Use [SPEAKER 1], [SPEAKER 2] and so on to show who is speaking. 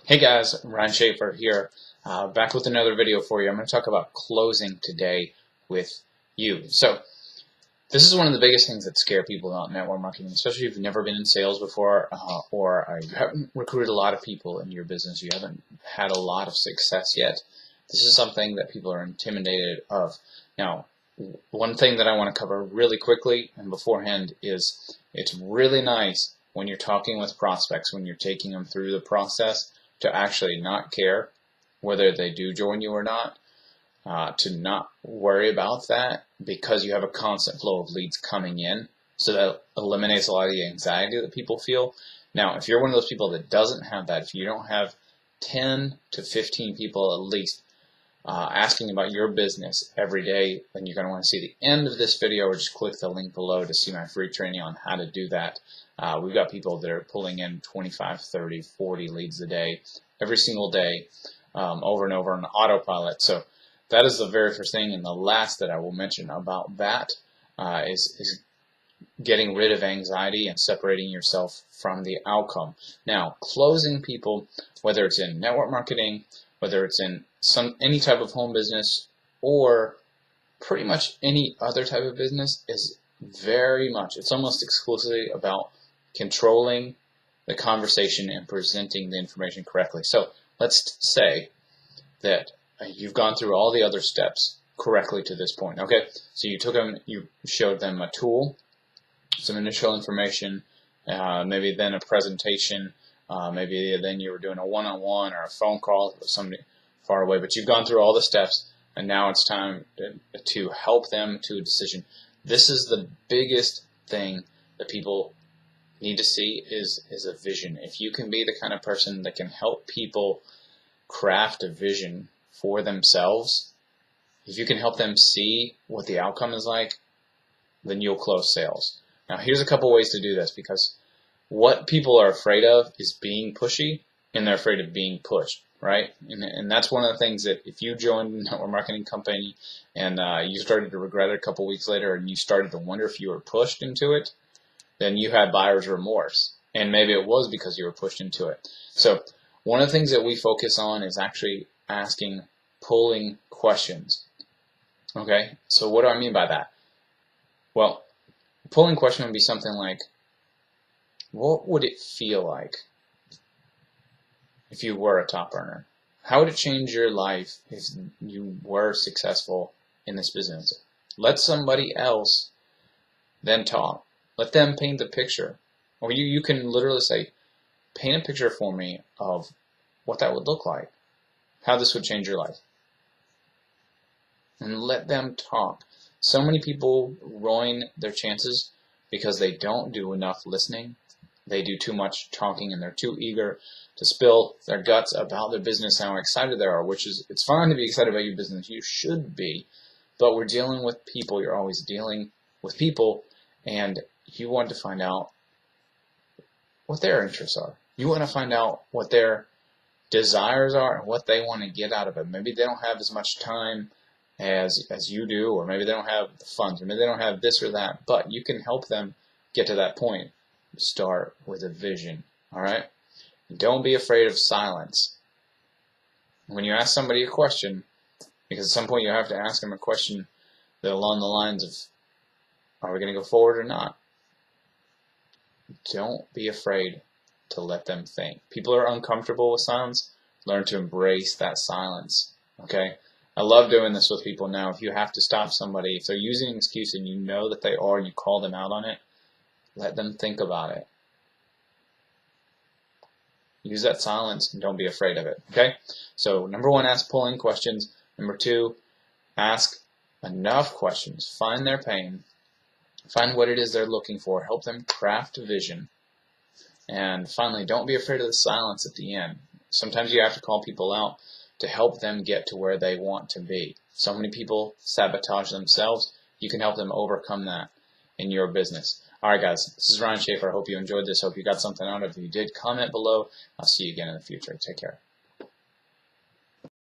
[SPEAKER 1] Hey guys, Ryan Schaefer here, back with another video for you. I'm going to talk about closing today with you. So this is one of the biggest things that scare people about network marketing, especially if you've never been in sales before or you haven't recruited a lot of people in your business, you haven't had a lot of success yet. This is something that people are intimidated of. Now, one thing that I want to cover really quickly and beforehand is it's really nice when you're talking with prospects, when you're taking them through the process, to actually not care whether they do join you or not, to not worry about that because you have a constant flow of leads coming in. So that eliminates a lot of the anxiety that people feel. Now, if you're one of those people that doesn't have that, if you don't have 10 to 15 people at least asking about your business every day, then you're going to want to see the end of this video or just click the link below to see my free training on how to do that. We've got people that are pulling in 25, 30, 40 leads a day, every single day, over and over on autopilot. So that is the very first thing, and the last that I will mention about that is getting rid of anxiety and separating yourself from the outcome. Now, closing people, whether it's in network marketing, whether it's in any type of home business, or pretty much any other type of business, is it's almost exclusively about controlling the conversation and presenting the information correctly. So let's say that you've gone through all the other steps correctly to this point. Okay, so you showed them a tool, some initial information, maybe then a presentation, maybe then you were doing a one-on-one or a phone call with somebody far away, but you've gone through all the steps, and now it's time to help them to a decision. This is the biggest thing that people need to see is a vision. If you can be the kind of person that can help people craft a vision for themselves, if you can help them see what the outcome is like, then you'll close sales. Now, here's a couple ways to do this, because what people are afraid of is being pushy, and they're afraid of being pushed, right? And that's one of the things that if you joined a network marketing company and you started to regret it a couple weeks later and you started to wonder if you were pushed into it, then you had buyer's remorse. And maybe it was because you were pushed into it. So one of the things that we focus on is actually asking pulling questions. Okay, so what do I mean by that? Well, a pulling question would be something like, what would it feel like if you were a top earner? How would it change your life if you were successful in this business? Let somebody else then talk. Let them paint the picture. Or you can literally say, paint a picture for me of what that would look like, how this would change your life. And let them talk. So many people ruin their chances because they don't do enough listening. They do too much talking, and they're too eager to spill their guts about their business, how excited they are, it's fine to be excited about your business. You should be. But we're dealing with people. You're always dealing with people, and you want to find out what their interests are. You want to find out what their desires are and what they want to get out of it. Maybe they don't have as much time as you do, or maybe they don't have the funds, or maybe they don't have this or that, but you can help them get to that point. Start with a vision, all right? Don't be afraid of silence. When you ask somebody a question, because at some point you have to ask them a question that along the lines of, are we going to go forward or not? Don't be afraid to let them think. People are uncomfortable with silence. Learn to embrace that silence, okay? I love doing this with people now. If you have to stop somebody, if they're using an excuse and you know that they are, and you call them out on it, let them think about it. Use that silence and don't be afraid of it, okay? So number one, ask pulling questions. Number two, ask enough questions. Find their pain. Find what it is they're looking for. Help them craft a vision. And finally, don't be afraid of the silence at the end. Sometimes you have to call people out to help them get to where they want to be. So many people sabotage themselves. You can help them overcome that in your business. All right, guys, this is Ryan Schaefer. I hope you enjoyed this. Hope you got something out of it. If you did, comment below. I'll see you again in the future. Take care.